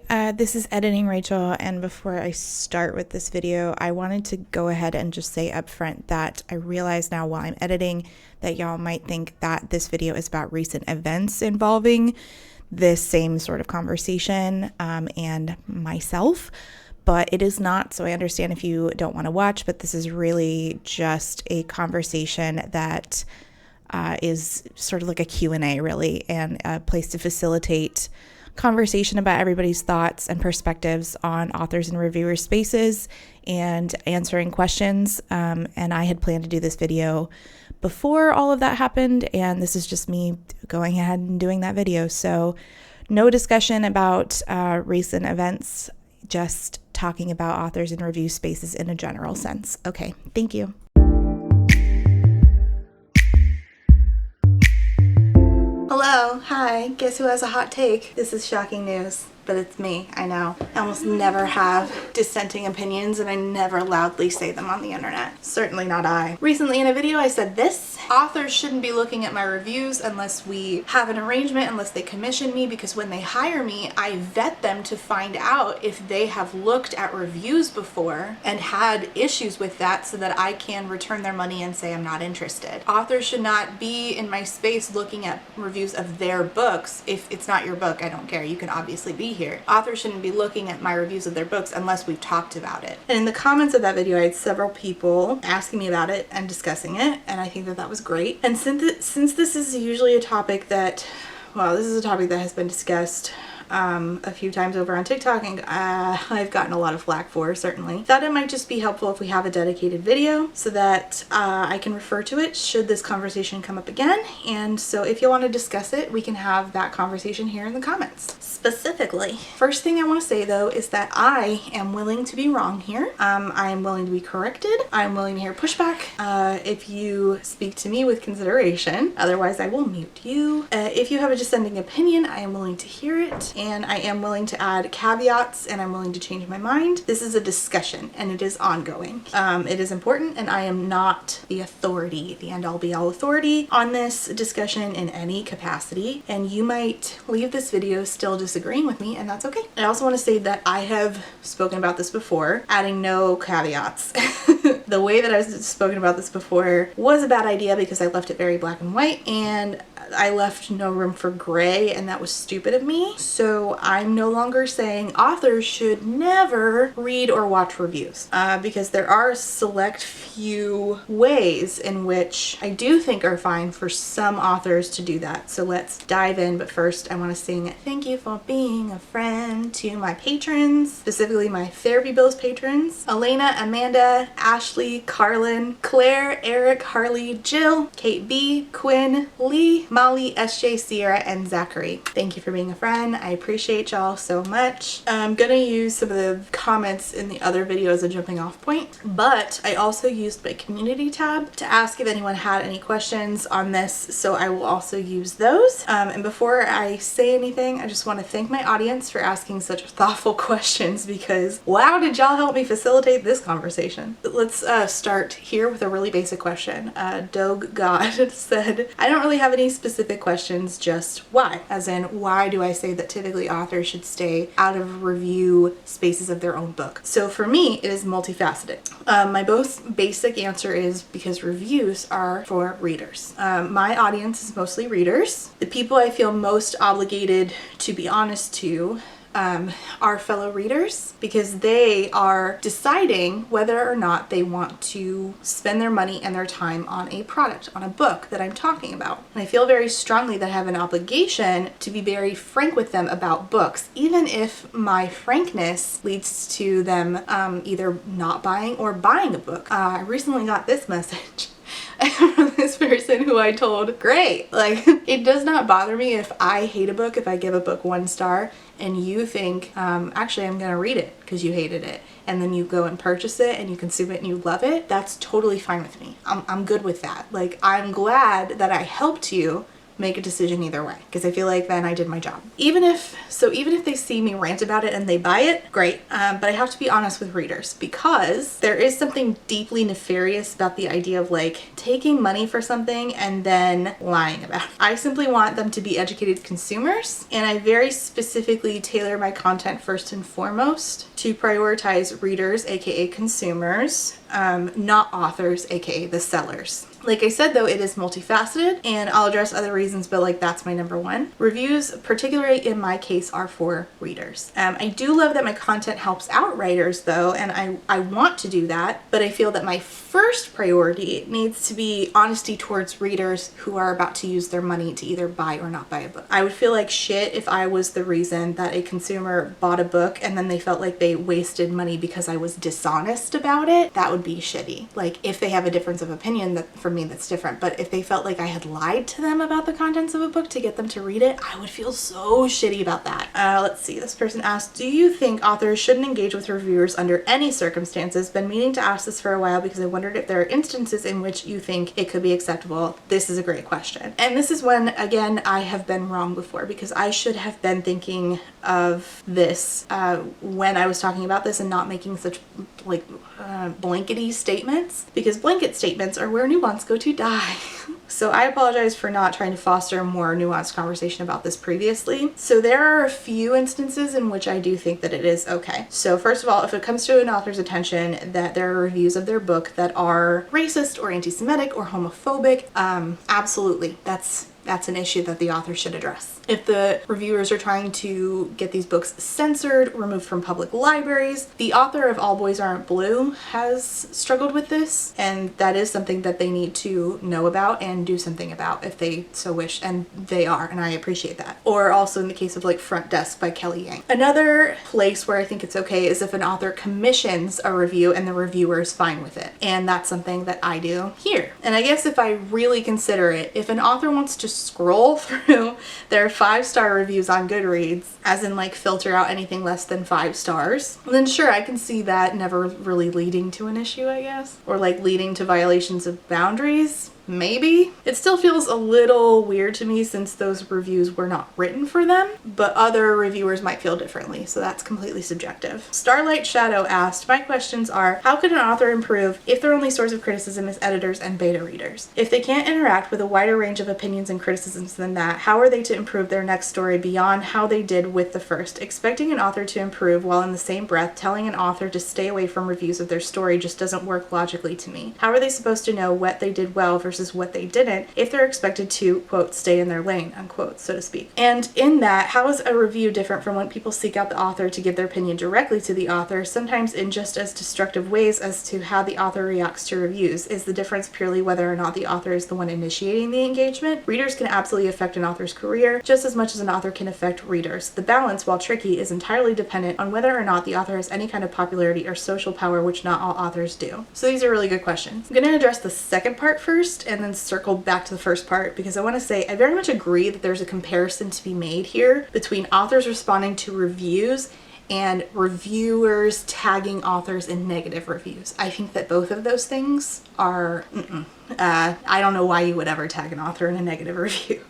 Hi, this is Editing Rachel, and before I start with this video, I wanted to go ahead and just say up front that I realize now while I'm editing that y'all might think that this video is about recent events involving this same sort of conversation and myself, but it is not, so I understand if you don't want to watch, but this is really just a conversation that is sort of like a Q&A really, and a place to facilitate conversation about everybody's thoughts and perspectives on authors and reviewers spaces and answering questions. And I had planned to do this video before all of that happened, and this is just me going ahead and doing that video. So no discussion about recent events, just talking about authors and review spaces in a general sense. Okay, thank you. Hello, hi, guess who has a hot take? This is shocking news, but it's me, I know. I almost never have dissenting opinions, and I never loudly say them on the internet. Certainly not I. Recently in a video I said this: authors shouldn't be looking at my reviews unless we have an arrangement, unless they commission me, because when they hire me, I vet them to find out if they have looked at reviews before and had issues with that so that I can return their money and say I'm not interested. Authors should not be in my space looking at reviews of their books. If it's not your book, I don't care. You can obviously be here. Authors shouldn't be looking at my reviews of their books unless we've talked about it. And in the comments of that video, I had several people asking me about it and discussing it, and I think that that was great. And since this is usually a topic that, well, this is a topic that has been discussed a few times over on TikTok, and I've gotten a lot of flack for, certainly. Thought it might just be helpful if we have a dedicated video so that I can refer to it should this conversation come up again. And so if you want to discuss it, we can have that conversation here in the comments. Specifically, first thing I want to say though is that I am willing to be wrong here. I am willing to be corrected. I'm willing to hear pushback if you speak to me with consideration. Otherwise, I will mute you. If you have a dissenting opinion, I am willing to hear it. And I am willing to add caveats, and I'm willing to change my mind. This is a discussion, and it is ongoing. It is important, and I am not the authority, the end-all be-all authority on this discussion in any capacity, and you might leave this video still disagreeing with me, and that's okay. I also want to say that I have spoken about this before, adding no caveats. The way that I've spoken about this before was a bad idea because I left it very black and white, and I left no room for gray, and that was stupid of me. So I'm no longer saying authors should never read or watch reviews because there are a select few ways in which I do think are fine for some authors to do that. So let's dive in, but first I want to sing thank you for being a friend to my patrons, specifically my Therapy Bills patrons: Elena, Amanda, Ashley, Carlin, Claire, Eric, Harley, Jill, Kate B, Quinn, Lee, Molly, SJ, Sierra, and Zachary. Thank you for being a friend. I appreciate y'all so much. I'm gonna use some of the comments in the other video as a jumping off point, but I also used my community tab to ask if anyone had any questions on this, so I will also use those. And before I say anything, I just want to thank my audience for asking such thoughtful questions, because wow, did y'all help me facilitate this conversation. Let's start here with a really basic question. Dogue God said, I don't really have any specific questions, just why? As in, why do I say that typically authors should stay out of review spaces of their own book? So for me, it is multifaceted. My most basic answer is because reviews are for readers. My audience is mostly readers. The people I feel most obligated to be honest to our fellow readers, because they are deciding whether or not they want to spend their money and their time on a product, on a book that I'm talking about. And I feel very strongly that I have an obligation to be very frank with them about books, even if my frankness leads to them either not buying or buying a book. I recently got this message from this person who I told, great, like, it does not bother me if I hate a book, if I give a book 1 star and you think, actually I'm gonna read it because you hated it, and then you go and purchase it and you consume it and you love it, that's totally fine with me. I'm good with that. Like, I'm glad that I helped you make a decision either way, because I feel like then I did my job. Even if they see me rant about it and they buy it, great. But I have to be honest with readers, because there is something deeply nefarious about the idea of like taking money for something and then lying about it. I simply want them to be educated consumers, and I very specifically tailor my content first and foremost to prioritize readers, aka consumers, not authors, aka the sellers. Like I said though, it is multifaceted, and I'll address other reasons, but like that's my number one. Reviews, particularly in my case, are for readers. I do love that my content helps out writers though, and I want to do that, but I feel that my first priority needs to be honesty towards readers who are about to use their money to either buy or not buy a book. I would feel like shit if I was the reason that a consumer bought a book and then they felt like they wasted money because I was dishonest about it. That would be shitty. Like if they have a difference of opinion, that for me that's different, but if they felt like I had lied to them about the contents of a book to get them to read it, I would feel so shitty about that. Let's see, this person asked, do you think authors shouldn't engage with reviewers under any circumstances? Been meaning to ask this for a while because I wondered if there are instances in which you think it could be acceptable. This is a great question, and this is when again I have been wrong before, because I should have been thinking of this when I was talking about this and not making such like blankety statements, because blanket statements are where nuance go to die. So I apologize for not trying to foster a more nuanced conversation about this previously. So there are a few instances in which I do think that it is okay. So first of all, if it comes to an author's attention that there are reviews of their book that are racist or anti-Semitic or homophobic, absolutely, that's an issue that the author should address. If the reviewers are trying to get these books censored, removed from public libraries, the author of All Boys Aren't Blue has struggled with this, and that is something that they need to know about and do something about if they so wish, and they are, and I appreciate that. Or also in the case of like Front Desk by Kelly Yang. Another place where I think it's okay is if an author commissions a review and the reviewer is fine with it, and that's something that I do here. And I guess if I really consider it, if an author wants to scroll through their 5-star reviews on Goodreads, as in like filter out anything less than 5 stars, then sure, I can see that never really leading to an issue, I guess, or like leading to violations of boundaries. Maybe. It still feels a little weird to me since those reviews were not written for them, but other reviewers might feel differently, so that's completely subjective. Starlight Shadow asked, my questions are, how could an author improve if their only source of criticism is editors and beta readers? If they can't interact with a wider range of opinions and criticisms than that, how are they to improve their next story beyond how they did with the first? Expecting an author to improve while in the same breath telling an author to stay away from reviews of their story just doesn't work logically to me. How are they supposed to know what they did well versus what they didn't if they're expected to, quote, stay in their lane, unquote, so to speak? And in that, how is a review different from when people seek out the author to give their opinion directly to the author, sometimes in just as destructive ways as to how the author reacts to reviews? Is the difference purely whether or not the author is the one initiating the engagement? Readers can absolutely affect an author's career just as much as an author can affect readers. The balance, while tricky, is entirely dependent on whether or not the author has any kind of popularity or social power, which not all authors do. So these are really good questions. I'm going to address the second part first and then circle back to the first part, because I want to say I very much agree that there's a comparison to be made here between authors responding to reviews and reviewers tagging authors in negative reviews. I think that both of those things are, I don't know why you would ever tag an author in a negative review.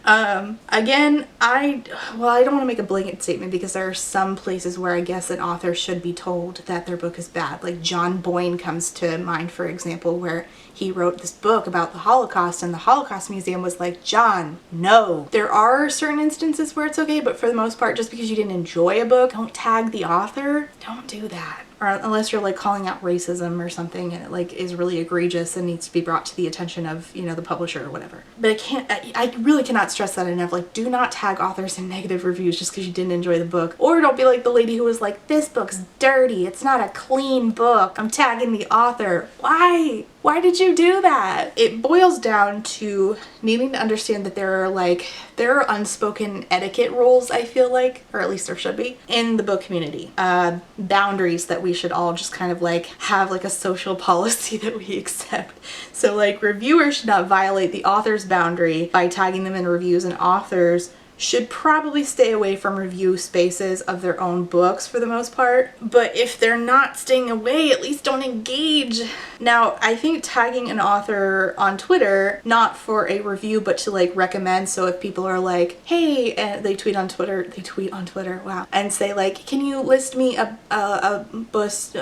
Again, I don't want to make a blanket statement, because there are some places where I guess an author should be told that their book is bad. Like John Boyne comes to mind, for example, where he wrote this book about the Holocaust and the Holocaust Museum was like, John, no. There are certain instances where it's okay, but for the most part, just because you didn't enjoy a book, don't tag the author. Don't do that. Or unless you're like calling out racism or something and it like is really egregious and needs to be brought to the attention of, you know, the publisher or whatever. But I really cannot stress that enough. Like, do not tag authors in negative reviews just because you didn't enjoy the book. Or don't be like the lady who was like, this book's dirty, it's not a clean book, I'm tagging the author. Why? Why did you do that? It boils down to needing to understand that there are unspoken etiquette rules, I feel like, or at least there should be, in the book community. Boundaries that we should all just kind of like have like a social policy that we accept. So like reviewers should not violate the author's boundary by tagging them in reviews, and authors should probably stay away from review spaces of their own books for the most part. But if they're not staying away, at least don't engage. Now, I think tagging an author on Twitter, not for a review, but to like recommend. So if people are like, hey, and they tweet on Twitter, wow, and say like, can you list me a list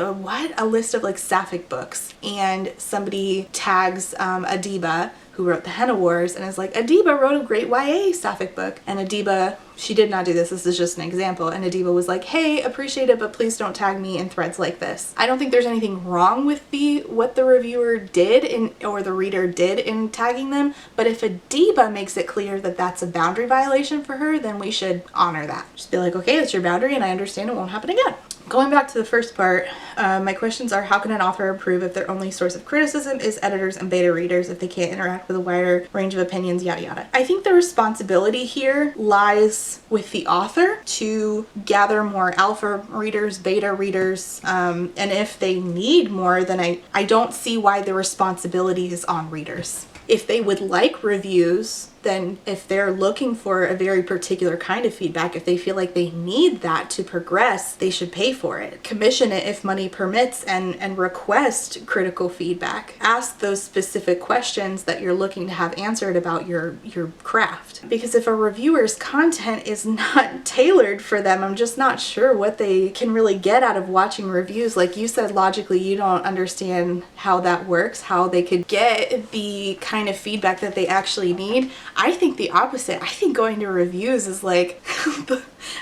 of like sapphic books? And somebody tags Adiba, who wrote the Henna Wars, and is like, Adiba wrote a great YA sapphic book. And Adiba, she did not do this is just an example, and Adiba was like, hey, appreciate it, but please don't tag me in threads like this. I don't think there's anything wrong with what the reviewer did or the reader did in tagging them, but if Adiba makes it clear that that's a boundary violation for her, then we should honor that. Just be like, okay, it's your boundary and I understand it won't happen again. Going back to the first part, my questions are, how can an author improve if their only source of criticism is editors and beta readers, if they can't interact with a wider range of opinions, yada yada. I think the responsibility here lies with the author to gather more alpha readers, beta readers, and if they need more, then I don't see why the responsibility is on readers. If they would like reviews, then if they're looking for a very particular kind of feedback, if they feel like they need that to progress, they should pay for it. Commission it if money permits and request critical feedback. Ask those specific questions that you're looking to have answered about your craft. Because if a reviewer's content is not tailored for them, I'm just not sure what they can really get out of watching reviews. Like you said, logically, you don't understand how that works, how they could get the kind of feedback that they actually need. I think the opposite. I think going to reviews is like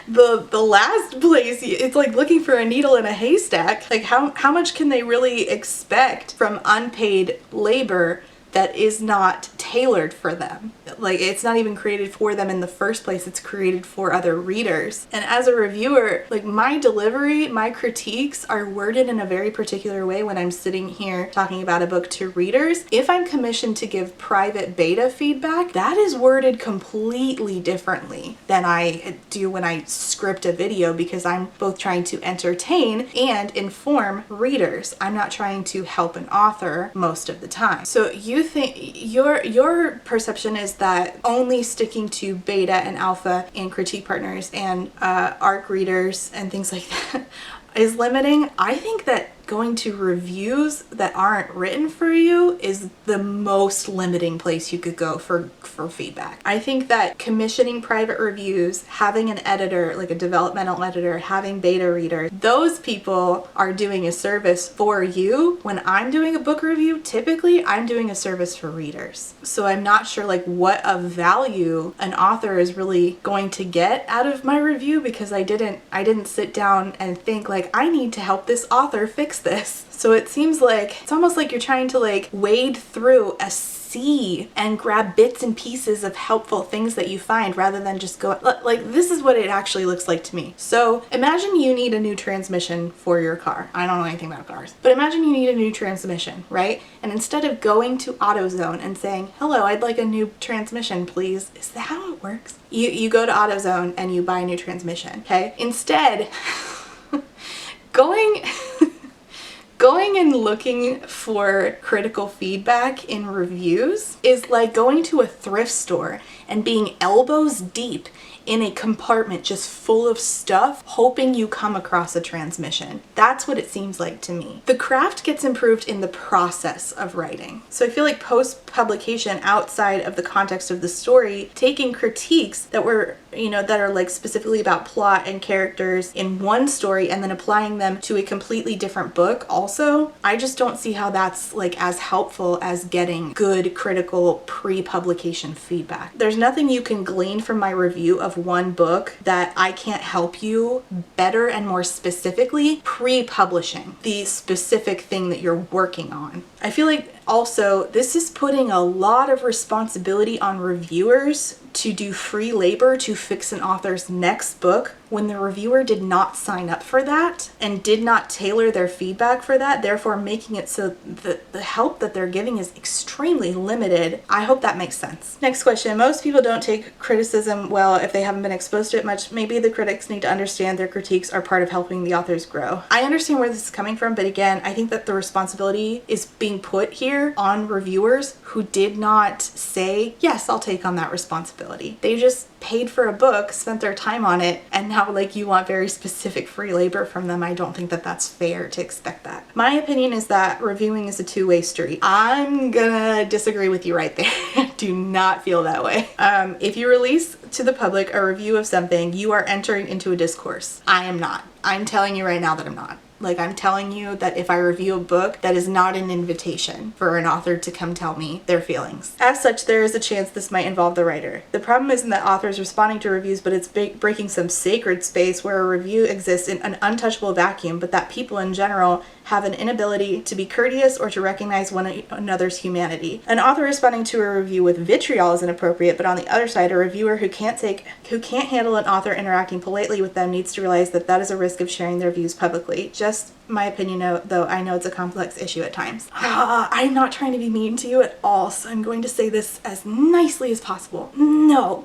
the last place. It's like looking for a needle in a haystack. Like how much can they really expect from unpaid labor that is not tailored for them? Like, it's not even created for them in the first place, it's created for other readers. And as a reviewer, like, my delivery, my critiques are worded in a very particular way when I'm sitting here talking about a book to readers. If I'm commissioned to give private beta feedback, that is worded completely differently than I do when I script a video, because I'm both trying to entertain and inform readers. I'm not trying to help an author most of the time. So you think your perception is that only sticking to beta and alpha and critique partners and ARC readers and things like that is limiting. I think that going to reviews that aren't written for you is the most limiting place you could go for feedback. I think that commissioning private reviews, having an editor, like a developmental editor, having beta readers, those people are doing a service for you. When I'm doing a book review, typically I'm doing a service for readers. So I'm not sure like what of value an author is really going to get out of my review, because I didn't sit down and think like, I need to help this author fix this. So it seems like it's almost like you're trying to like wade through a sea and grab bits and pieces of helpful things that you find, rather than just go like, this is what it actually looks like to me. So imagine you need a new transmission for your car. I don't know anything about cars, but imagine you need a new transmission, right? And instead of going to AutoZone and saying, hello, I'd like a new transmission, please. Is that how it works? You go to AutoZone and you buy a new transmission, okay? Instead, going and looking for critical feedback in reviews is like going to a thrift store and being elbows deep in a compartment just full of stuff, hoping you come across a transmission. That's what it seems like to me. The craft gets improved in the process of writing. So I feel like post-publication, outside of the context of the story, taking critiques that were, that are like specifically about plot and characters in one story and then applying them to a completely different book also, I just don't see how that's like as helpful as getting good critical pre-publication feedback. There's nothing you can glean from my review of one book that I can't help you better and more specifically pre-publishing the specific thing that you're working on. I feel like also this is putting a lot of responsibility on reviewers to do free labor to fix an author's next book when the reviewer did not sign up for that and did not tailor their feedback for that, therefore making it so that the help that they're giving is extremely limited. I hope that makes sense. Next question. Most people don't take criticism well if they haven't been exposed to it much. Maybe the critics need to understand their critiques are part of helping the authors grow. I understand where this is coming from, but again, I think that the responsibility is being put here on reviewers who did not say, yes, I'll take on that responsibility. They just paid for a book, spent their time on it, and now like you want very specific free labor from them. I don't think that that's fair to expect that. My opinion is that reviewing is a two-way street. I'm gonna disagree with you right there. Do not feel that way. If you release to the public a review of something, you are entering into a discourse. I am not. I'm telling you right now that I'm not. Like, I'm telling you that if I review a book, that is not an invitation for an author to come tell me their feelings. As such, there is a chance this might involve the writer. The problem isn't that authors responding to reviews, but it's breaking some sacred space where a review exists in an untouchable vacuum, but that people in general have an inability to be courteous or to recognize one another's humanity. An author responding to a review with vitriol is inappropriate, but on the other side, a reviewer who can't handle an author interacting politely with them needs to realize that that is a risk of sharing their views publicly. Just my opinion, though I know it's a complex issue at times. I'm not trying to be mean to you at all, so I'm going to say this as nicely as possible. No,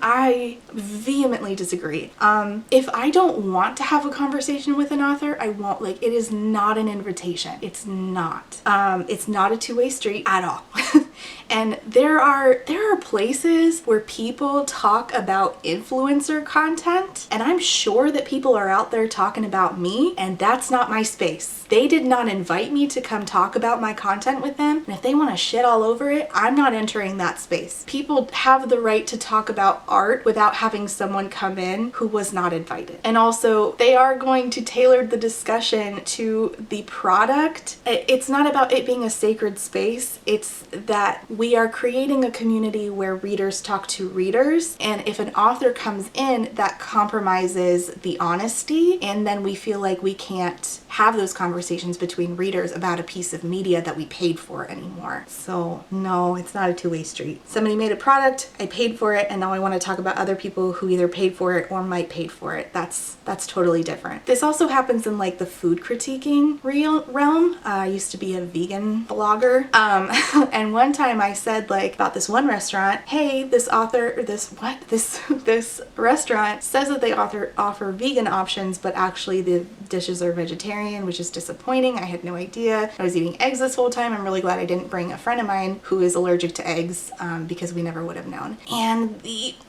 I vehemently disagree. If I don't want to have a conversation with an author, I won't. Like, it is not an invitation. It's not. It's not a two-way street at all. And there are places where people talk about influencer content, and I'm sure that people are out there talking about me, and that's not my space. They did not invite me to come talk about my content with them, and if they want to shit all over it, I'm not entering that space. People have the right to talk about art without having someone come in who was not invited. And also, they are going to tailor the discussion to the product. It's not about it being a sacred space, it's that we are creating a community where readers talk to readers, and if an author comes in, that compromises the honesty, and then we feel like we can't have those conversations between readers about a piece of media that we paid for anymore. So no, it's not a two-way street. Somebody made a product, I paid for it, and now I want to talk about other people who either paid for it or might paid for it. That's totally different. This also happens in like the food critiquing realm. I used to be a vegan blogger, and one time I said like about this one restaurant, hey, this restaurant says that they offer vegan options, but actually the dishes are vegetarian, which is disappointing. I had no idea. I was eating eggs this whole time. I'm really glad I didn't bring a friend of mine who is allergic to eggs, because we never would have known. And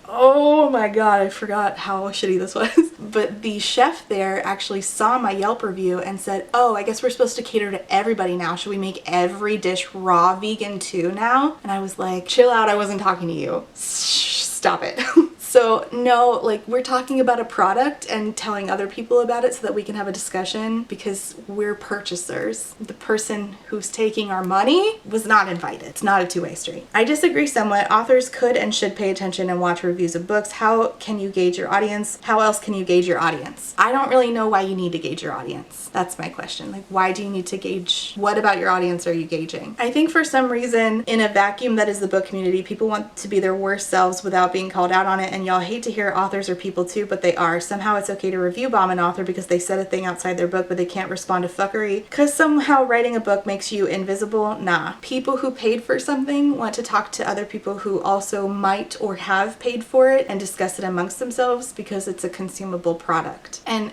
oh my god, I forgot how shitty this was. But the chef there actually saw my Yelp review and said, oh, I guess we're supposed to cater to everybody now. Should we make every dish raw vegan too now? And I was like, chill out, I wasn't talking to you. Stop it. So no, like, we're talking about a product and telling other people about it so that we can have a discussion, because we're purchasers. The person who's taking our money was not invited. It's not a two-way street. I disagree somewhat. Authors could and should pay attention and watch reviews of books. How can you gauge your audience? How else can you gauge your audience? I don't really know why you need to gauge your audience. That's my question. Like, why do you need to gauge? What about your audience are you gauging? I think for some reason, in a vacuum that is the book community, people want to be their worst selves without being called out on it, and y'all hate to hear authors are people too, but they are. Somehow it's okay to review bomb an author because they said a thing outside their book, but they can't respond to fuckery because somehow writing a book makes you invisible. Nah. People who paid for something want to talk to other people who also might or have paid for it and discuss it amongst themselves because it's a consumable product. And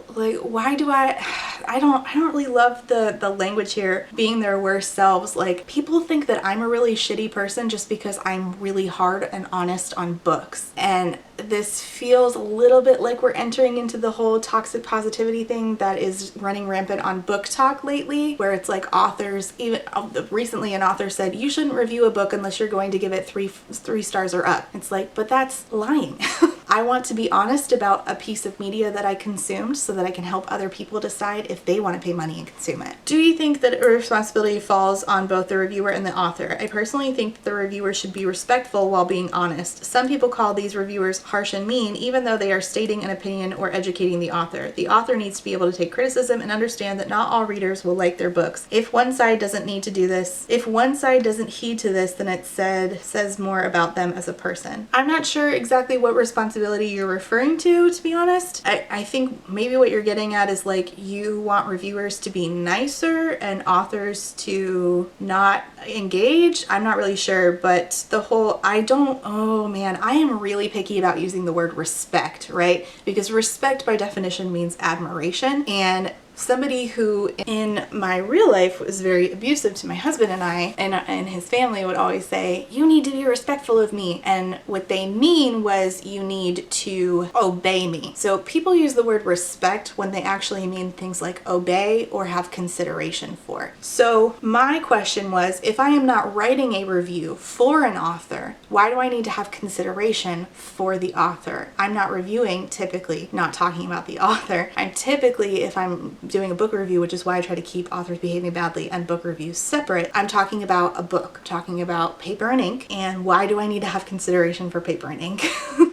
like, why do I don't really love the language here, being their worst selves. Like, people think that I'm a really shitty person just because I'm really hard and honest on books. And this feels a little bit like we're entering into the whole toxic positivity thing that is running rampant on book talk lately, where it's like authors, even recently an author said, you shouldn't review a book unless you're going to give it three stars or up. It's like, but that's lying. I want to be honest about a piece of media that I consumed so that I can help other people decide if they want to pay money and consume it. Do you think that a responsibility falls on both the reviewer and the author? I personally think that the reviewer should be respectful while being honest. Some people call these reviewers harsh and mean, even though they are stating an opinion or educating the author. The author needs to be able to take criticism and understand that not all readers will like their books. If one side doesn't heed to this, then it says more about them as a person. I'm not sure exactly what responsibility you're referring to be honest. I think maybe what you're getting at is like, you want reviewers to be nicer and authors to not engage. I'm not really sure, but oh man, I am really picky about using the word respect, right? Because respect by definition means admiration, and somebody who in my real life was very abusive to my husband and I, and his family would always say, you need to be respectful of me. And what they mean was you need to obey me. So people use the word respect when they actually mean things like obey or have consideration for. So my question was, if I am not writing a review for an author, why do I need to have consideration for the author? I'm not reviewing, typically, not talking about the author. I'm typically, if I'm doing a book review, which is why I try to keep authors behaving badly and book reviews separate, I'm talking about a book, talking about paper and ink, and why do I need to have consideration for paper and ink?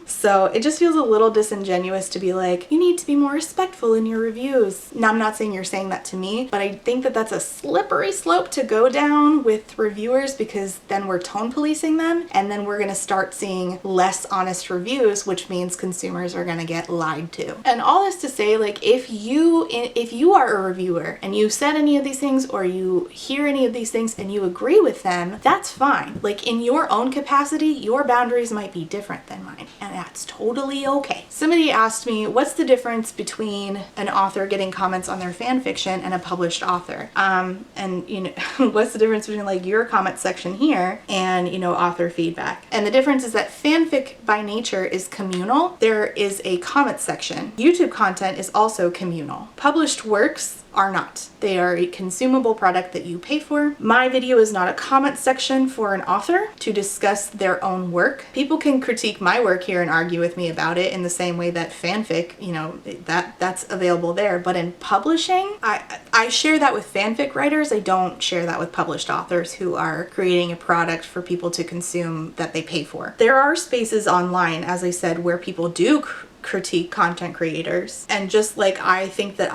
So it just feels a little disingenuous to be like, you need to be more respectful in your reviews. Now, I'm not saying you're saying that to me, but I think that that's a slippery slope to go down with reviewers, because then we're tone policing them, and then we're going to start seeing less honest reviews, which means consumers are going to get lied to. And all this to say, like, if you are a reviewer and you said any of these things, or you hear any of these things and you agree with them, that's fine. Like, in your own capacity, your boundaries might be different than mine, and that's totally okay. Somebody asked me, what's the difference between an author getting comments on their fan fiction and a published author? And you know, what's the difference between like your comment section here and, you know, author feedback? And the difference is that fanfic by nature is communal. There is a comment section. YouTube content is also communal. Published works are not. They are a consumable product that you pay for. My video is not a comment section for an author to discuss their own work. People can critique my work here and argue with me about it in the same way that fanfic, you know, that's available there. But in publishing, I share that with fanfic writers. I don't share that with published authors who are creating a product for people to consume that they pay for. There are spaces online, as I said, where people do critique content creators, and just like I think that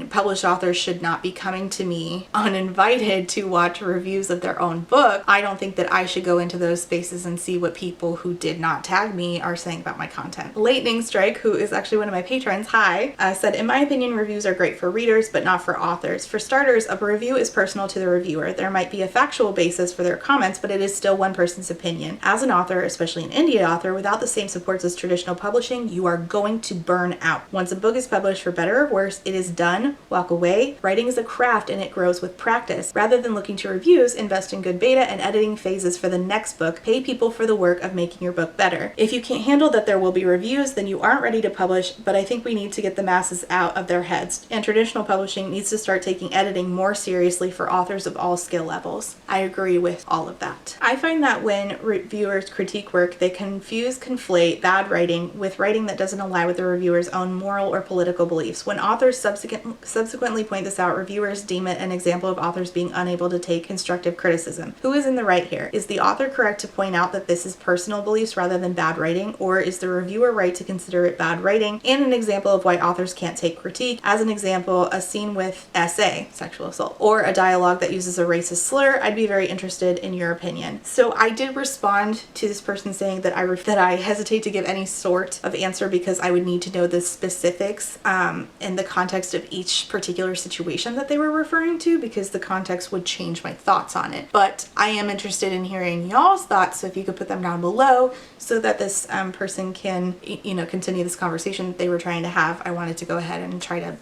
published authors should not be coming to me uninvited to watch reviews of their own book, I don't think that I should go into those spaces and see what people who did not tag me are saying about my content. Lightning Strike, who is actually one of my patrons, said, in my opinion, reviews are great for readers but not for authors. For starters, a review is personal to the reviewer. There might be a factual basis for their comments, but it is still one person's opinion. As an author, especially an indie author, without the same supports as traditional publishing, you are going to burn out. Once a book is published, for better or worse, it is done. Walk away. Writing is a craft and it grows with practice. Rather than looking to reviews, invest in good beta and editing phases for the next book. Pay people for the work of making your book better. If you can't handle that there will be reviews, then you aren't ready to publish, but I think we need to get the masses out of their heads. And traditional publishing needs to start taking editing more seriously for authors of all skill levels. I agree with all of that. I find that when reviewers critique work, they conflate bad writing with writing that doesn't align with the reviewer's own moral or political beliefs. When authors subsequently point this out, reviewers deem it an example of authors being unable to take constructive criticism. Who is in the right here? Is the author correct to point out that this is personal beliefs rather than bad writing, or is the reviewer right to consider it bad writing and an example of why authors can't take critique? As an example, a scene with SA, sexual assault, or a dialogue that uses a racist slur. I'd be very interested in your opinion. So I did respond to this person saying that I hesitate to give any sort of answer because I would need to know the specifics in the context of each particular situation that they were referring to, because the context would change my thoughts on it. But I am interested in hearing y'all's thoughts, so if you could put them down below so that this person can, you know, continue this conversation that they were trying to have. I wanted to go ahead and try to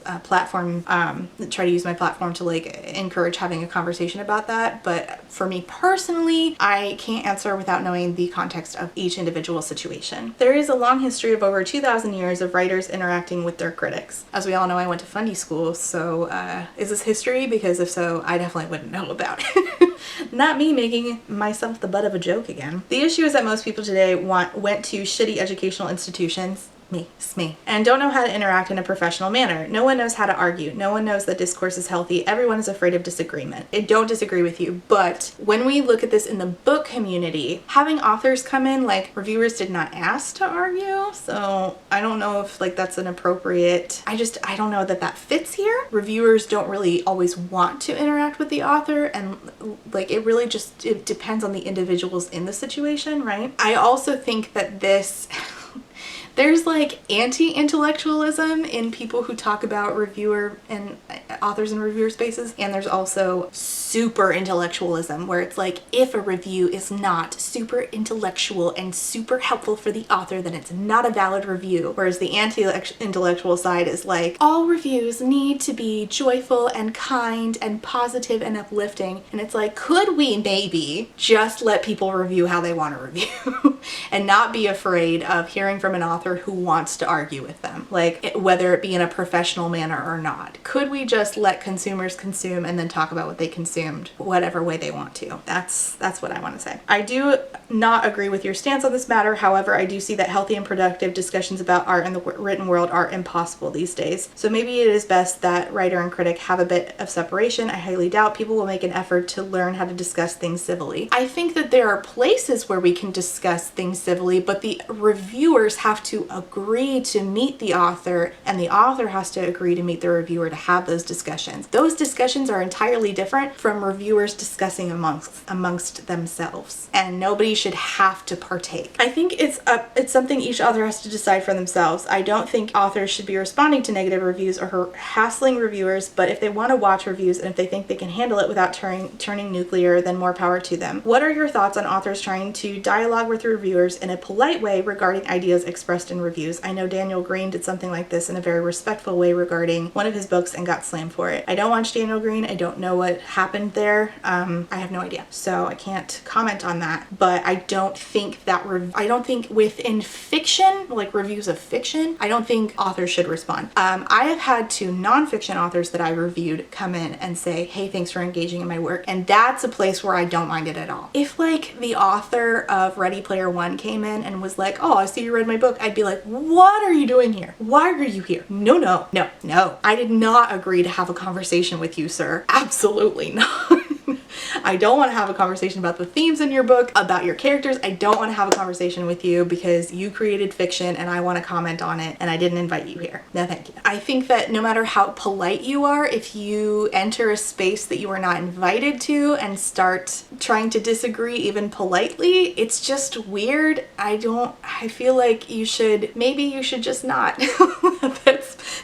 try to use my platform to like encourage having a conversation about that. But for me personally, I can't answer without knowing the context of each individual situation. There is a long history of over 2,000 years of writers interacting with their critics. As we all know, I went to Fundy school, so is this history? Because if so, I definitely wouldn't know about it. Not me making myself the butt of a joke again. The issue is that most people today went to shitty educational institutions, it's me, and don't know how to interact in a professional manner. No one knows how to argue. No one knows that discourse is healthy. Everyone is afraid of disagreement. I don't disagree with you, but when we look at this in the book community, having authors come in, like, reviewers did not ask to argue, so I don't know if like that's an appropriate, I don't know that fits here. Reviewers don't really always want to interact with the author, and like it really just, it depends on the individuals in the situation, right? I also think that There's like anti-intellectualism in people who talk about reviewer and authors and reviewer spaces, and there's also super intellectualism where it's like, if a review is not super intellectual and super helpful for the author, then it's not a valid review. Whereas the anti-intellectual side is like, all reviews need to be joyful and kind and positive and uplifting. And it's like, could we maybe just let people review how they want to review and not be afraid of hearing from an author who wants to argue with them, like whether it be in a professional manner or not? Could we just let consumers consume and then talk about what they consumed whatever way they want to? That's what I want to say. I do not agree with your stance on this matter. However, I do see that healthy and productive discussions about art in the written world are impossible these days. So maybe it is best that writer and critic have a bit of separation. I highly doubt people will make an effort to learn how to discuss things civilly. I think that there are places where we can discuss things civilly, but the reviewers have to agree to meet the author, and the author has to agree to meet the reviewer to have those discussions. Those discussions are entirely different from reviewers discussing amongst themselves, and nobody should have to partake. I think it's something each author has to decide for themselves. I don't think authors should be responding to negative reviews or hassling reviewers, but if they want to watch reviews and if they think they can handle it without turning nuclear, then more power to them. What are your thoughts on authors trying to dialogue with reviewers in a polite way regarding ideas expressed in reviews? I know Daniel Green did something like this in a very respectful way regarding one of his books and got slammed for it. I don't watch Daniel Green. I don't know what happened there. I have no idea. So I can't comment on that, but I don't think that I don't think within fiction, like reviews of fiction, I don't think authors should respond. I have had two nonfiction authors that I reviewed come in and say, hey, thanks for engaging in my work. And that's a place where I don't mind it at all. If like the author of Ready Player One came in and was like, oh, I see you read my book, I'd be like, what are you doing here? Why are you here? No. I did not agree to have a conversation with you, sir. Absolutely not. I don't want to have a conversation about the themes in your book, about your characters. I don't want to have a conversation with you because you created fiction and I want to comment on it and I didn't invite you here. No, thank you. I think that no matter how polite you are, if you enter a space that you are not invited to and start trying to disagree even politely, it's just weird. I feel like maybe you should just not.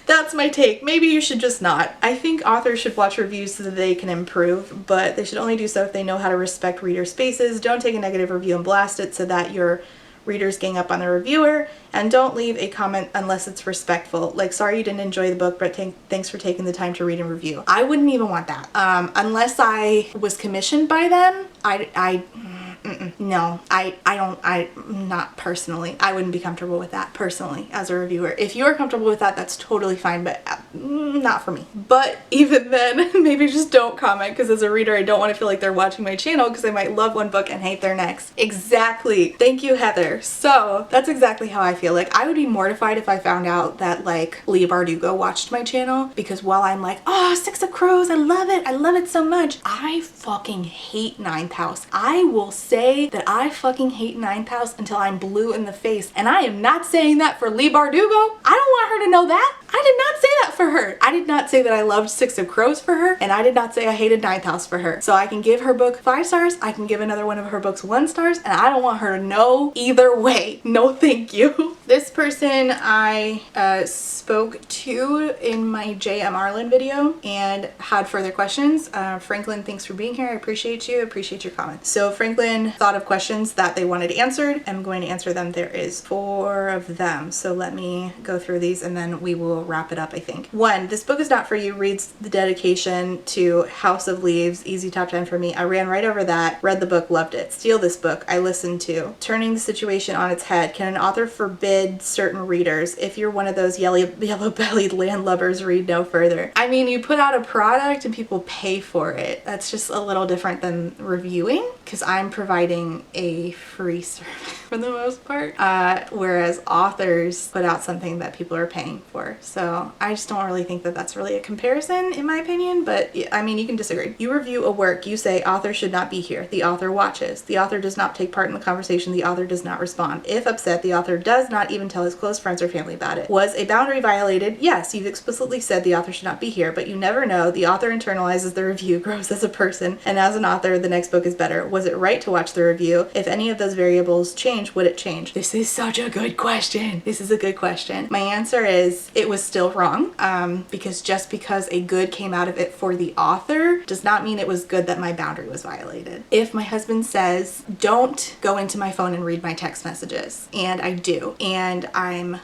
That's my take. Maybe you should just not. I think authors should watch reviews so that they can improve, but they should only do so if they know how to respect reader spaces. Don't take a negative review and blast it so that your readers gang up on the reviewer, and don't leave a comment unless it's respectful. Like, sorry you didn't enjoy the book, but thanks for taking the time to read and review. I wouldn't even want that. Unless I was commissioned by them, not personally. I wouldn't be comfortable with that personally as a reviewer. If you are comfortable with that, that's totally fine, but not for me. But even then, maybe just don't comment, because as a reader, I don't want to feel like they're watching my channel because I might love one book and hate their next. Exactly. Thank you, Heather. So that's exactly how I feel. Like, I would be mortified if I found out that like Leigh Bardugo watched my channel, because while I'm like, oh, Six of Crows, I love it so much, I fucking hate Ninth House. I will say that I fucking hate Ninth House until I'm blue in the face, and I am not saying that for Leigh Bardugo. I don't want her to know that. I did not say that for her. I did not say that I loved Six of Crows for her, and I did not say I hated Ninth House for her. So I can give her book 5 stars, I can give another one of her books 1 star, and I don't want her to know either way. No thank you. This person I spoke to in my J.M. Arlen video and had further questions. Franklin, thanks for being here. I appreciate you. I appreciate your comments. So Franklin thought of questions that they wanted answered. I'm going to answer them. There is 4 of them. So let me go through these and then we will wrap it up, I think. 1, this book is not for you. Reads the dedication to House of Leaves. Easy top 10 for me. I ran right over that. Read the book, loved it. Steal this book. I listened to. Turning the situation on its head. Can an author forbid certain readers? If you're one of those yellow-bellied landlubbers, read no further. I mean, you put out a product and people pay for it. That's just a little different than reviewing, because I'm providing a free service for the most part, whereas authors put out something that people are paying for. So I just don't really think that that's really a comparison in my opinion, but I mean, you can disagree. You review a work, you say author should not be here. The author watches. The author does not take part in the conversation. The author does not respond. If upset, the author does not even tell his close friends or family about it. Was a boundary violated? Yes, you've explicitly said the author should not be here, but you never know. The author internalizes the review, grows as a person, and as an author, the next book is better. Was it right to watch the review? If any of those variables change, would it change? This is such a good question. This is a good question. My answer is it was still wrong, because just because a good came out of it for the author does not mean it was good that my boundary was violated. If my husband says, don't go into my phone and read my text messages, and I do, and I'm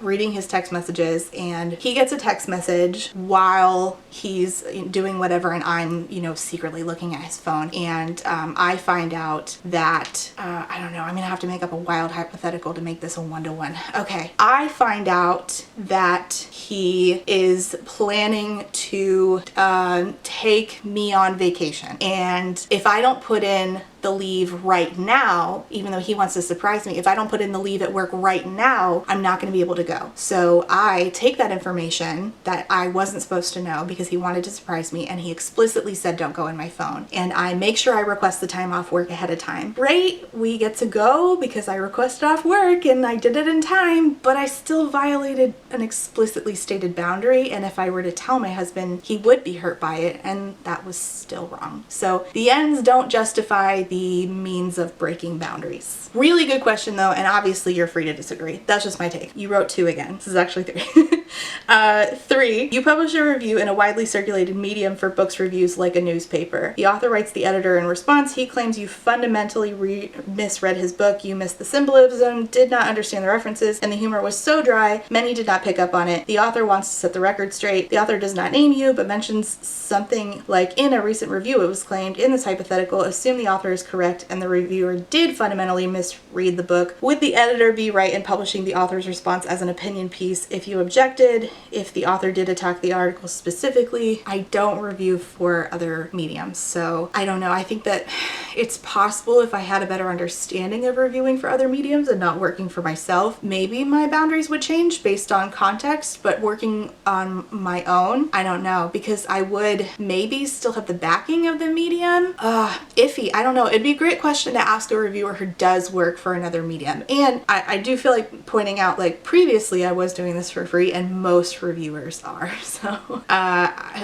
reading his text messages, and he gets a text message while he's doing whatever, and I'm, you know, secretly looking at his phone, and I find out that, I don't know, I'm gonna have to make up a wild hypothetical to make this a one-to-one. Okay, I find out that he is planning to take me on vacation, and if I don't put in the leave right now, even though he wants to surprise me, if I don't put in the leave at work right now, I'm not going to be able to go. So I take that information that I wasn't supposed to know because he wanted to surprise me, and he explicitly said don't go in my phone, and I make sure I request the time off work ahead of time. Great, we get to go because I requested off work and I did it in time, but I still violated an explicitly stated boundary, and if I were to tell my husband, he would be hurt by it, and that was still wrong. So the ends don't justify the means of breaking boundaries. Really good question though, and obviously you're free to disagree. That's just my take. You wrote 2 again. This is actually 3. 3, you publish a review in a widely circulated medium for books reviews like a newspaper. The author writes the editor in response. He claims you fundamentally misread his book. You missed the symbolism, did not understand the references, and the humor was so dry, many did not pick up on it. The author wants to set the record straight. The author does not name you, but mentions something like, in a recent review it was claimed, in this hypothetical, assume the author is correct and the reviewer did fundamentally misread the book. Would the editor be right in publishing the author's response as an opinion piece if you objected? If the author did attack the article specifically? I don't review for other mediums, so I don't know. I think that it's possible if I had a better understanding of reviewing for other mediums and not working for myself, maybe my boundaries would change based on context, but working on my own, I don't know, because I would maybe still have the backing of the medium. Iffy. I don't know. It'd be a great question to ask a reviewer who does work for another medium. And I do feel like pointing out, like, previously I was doing this for free and most reviewers are. So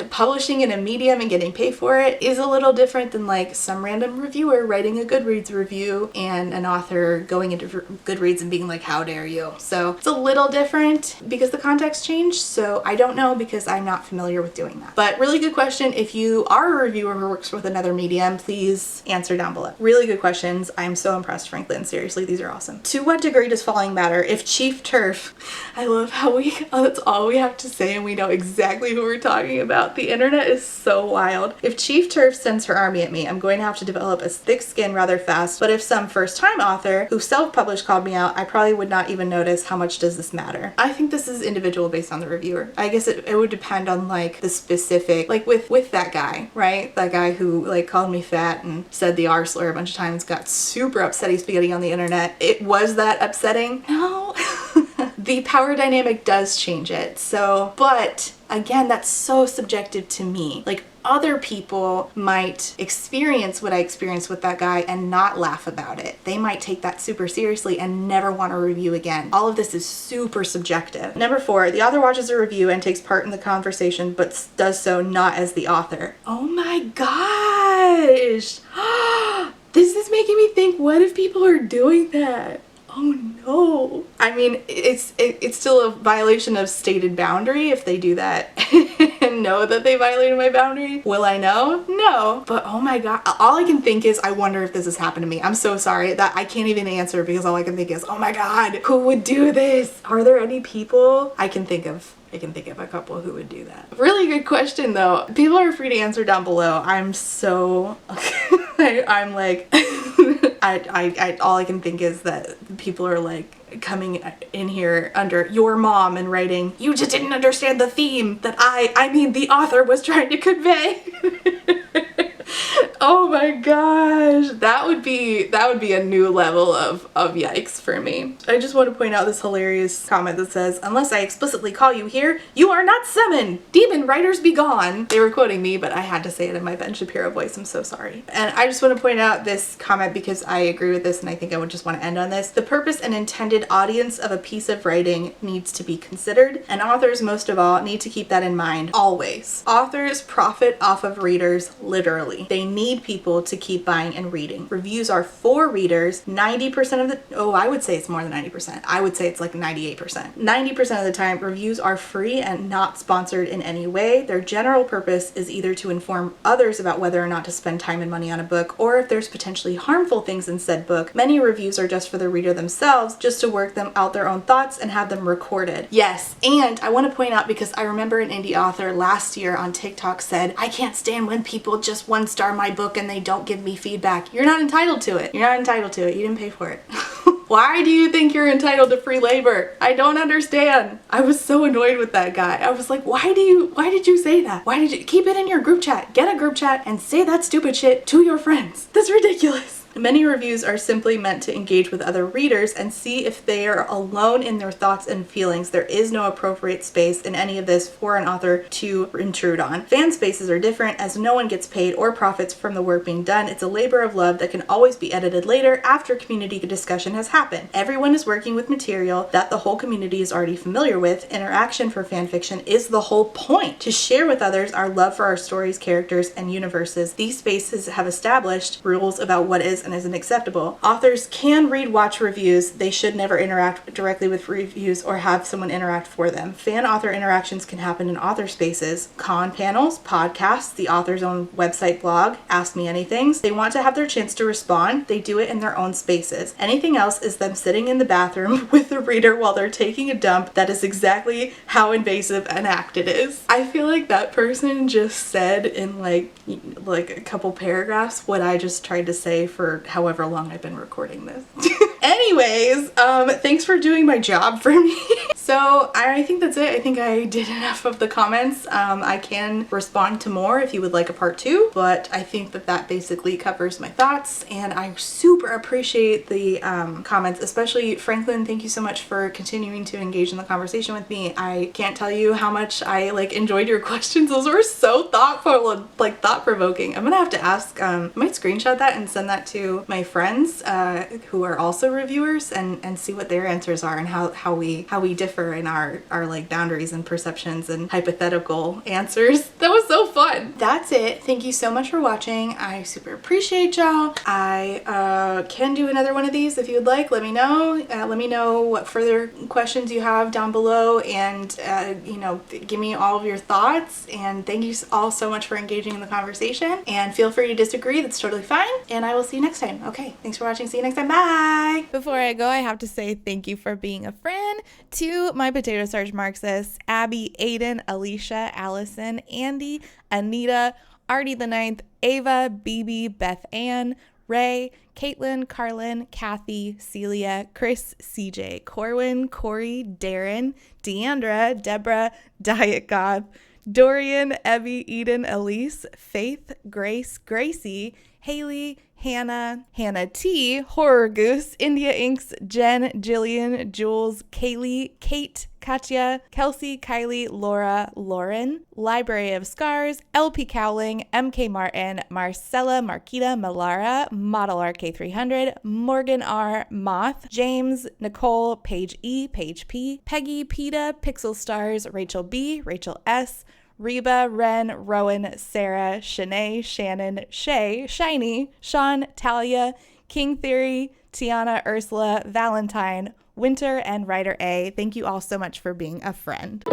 publishing in a medium and getting paid for it is a little different than like some random reviewer writing a Goodreads review and an author going into Goodreads and being like, how dare you? So it's a little different because the context changed. So I don't know because I'm not familiar with doing that. But really good question. If you are a reviewer who works with another medium, please answer down below. Really good questions. I'm so impressed, Franklin. Seriously, these are awesome. To what degree does falling matter? If Chief Turf, I love how that's all we have to say and we know exactly who we're talking about. The internet is so wild. If Chief Turf sends her army at me, I'm going to have to develop a thick skin rather fast, but if some first-time author who self-published called me out, I probably would not even notice. How much does this matter? I think this is individual based on the reviewer. I guess it would depend on like the specific, like with that guy, right? That guy who like called me fat and said the R slur a bunch of times, got super upsetty spaghetti on the internet. It was that upsetting? No. The power dynamic does change it. So, but again, that's so subjective to me. Like, other people might experience what I experienced with that guy and not laugh about it. They might take that super seriously and never want to review again. All of this is super subjective. Number 4, the author watches a review and takes part in the conversation, but does so not as the author. Oh my gosh! This is making me think, what if people are doing that? Oh no. I mean, it's still a violation of stated boundary if they do that and know that they violated my boundary. Will I know? No. But oh my god, all I can think is, I wonder if this has happened to me. I'm so sorry that I can't even answer because all I can think is, oh my god, who would do this? Are there any people? I can think of a couple who would do that. Really good question though. People are free to answer down below. I'm so I'm like I all I can think is that people are like coming in here under your mom and writing, you just didn't understand the theme that I mean the author was trying to convey. Oh my gosh, that would be a new level of yikes for me. I just want to point out this hilarious comment that says, unless I explicitly call you here, you are not summoned. Demon riders be gone. They were quoting me, but I had to say it in my Ben Shapiro voice. I'm so sorry. And I just want to point out this comment because I agree with this, and I think I would just want to end on this. The purpose and intended audience of a piece of writing needs to be considered, and authors most of all need to keep that in mind always. Authors profit off of readers literally. They need people to keep buying and reading. Reviews are for readers. 90% of the, I would say it's more than 90%. I would say it's like 98%. 90% of the time, reviews are free and not sponsored in any way. Their general purpose is either to inform others about whether or not to spend time and money on a book, or if there's potentially harmful things in said book. Many reviews are just for the reader themselves, just to work them out their own thoughts and have them recorded. Yes, and I want to point out, because I remember an indie author last year on TikTok said, I can't stand when people just one-star my book and they don't give me feedback. You're not entitled to it. You're not entitled to it. You didn't pay for it. Why do you think you're entitled to free labor? I don't understand. I was so annoyed with that guy. I was like, why did you say that? Why did you keep it in your group chat? Get a group chat and say that stupid shit to your friends. That's ridiculous. Many reviews are simply meant to engage with other readers and see if they are alone in their thoughts and feelings. There is no appropriate space in any of this for an author to intrude on. Fan spaces are different, as no one gets paid or profits from the work being done. It's a labor of love that can always be edited later after community discussion has happened. Everyone is working with material that the whole community is already familiar with. Interaction for fan fiction is the whole point, to share with others our love for our stories, characters, and universes. These spaces have established rules about what is and isn't acceptable. Authors can read, watch reviews. They should never interact directly with reviews or have someone interact for them. Fan-author interactions can happen in author spaces, con panels, podcasts, the author's own website blog, Ask Me Anythings. They want to have their chance to respond. They do it in their own spaces. Anything else is them sitting in the bathroom with the reader while they're taking a dump. That is exactly how invasive an act it is. I feel like that person just said in like a couple paragraphs what I just tried to say for however long I've been recording this. Anyways, thanks for doing my job for me. So I think that's it. I think I did enough of the comments. I can respond to more if you would like a part 2, but I think that basically covers my thoughts, and I super appreciate the comments, especially Franklin. Thank you so much for continuing to engage in the conversation with me. I can't tell you how much I enjoyed your questions. Those were so thoughtful and thought-provoking. I'm gonna have to ask, I might screenshot that and send that to my friends who are also reviewers and see what their answers are and how we differ in our boundaries and perceptions and hypothetical answers. That was so fun. That's it. Thank you so much for watching. I super appreciate y'all. I can do another one of these if you'd like. Let me know. Let me know what further questions you have down below, and give me all of your thoughts. And thank you all so much for engaging in the conversation, and feel free to disagree. That's totally fine, and I will see you next time. Okay, thanks for watching. See you next time. Bye. Before I go, I have to say thank you for being a friend to my Potato Starch Marxists: Abby, Aiden, Alicia, Allison, Andy, Anita, Artie the Ninth, Ava, BB, Beth Ann, Ray, Caitlin, Carlin, Kathy, Celia, Chris, CJ, Corwin, Corey, Darren, Deandra, Deborah, Diet Goth, Dorian, Evie, Eden, Elise, Faith, Grace, Gracie, Haley, Hannah, Hannah T, Horror Goose, India Inks, Jen, Jillian, Jules, Kaylee, Kate, Katya, Kelsey, Kylie, Laura, Lauren, Library of Scars, LP Cowling, MK Martin, Marcella, Marquita, Malara, Model RK300, Morgan R, Moth, James, Nicole, Paige E, Paige P, Peggy, Peta, Pixel Stars, Rachel B, Rachel S, Reba, Ren, Rowan, Sarah, Shanae, Shannon, Shay, Shiny, Sean, Talia, King Theory, Tiana, Ursula, Valentine, Winter, and Writer A. Thank you all so much for being a friend.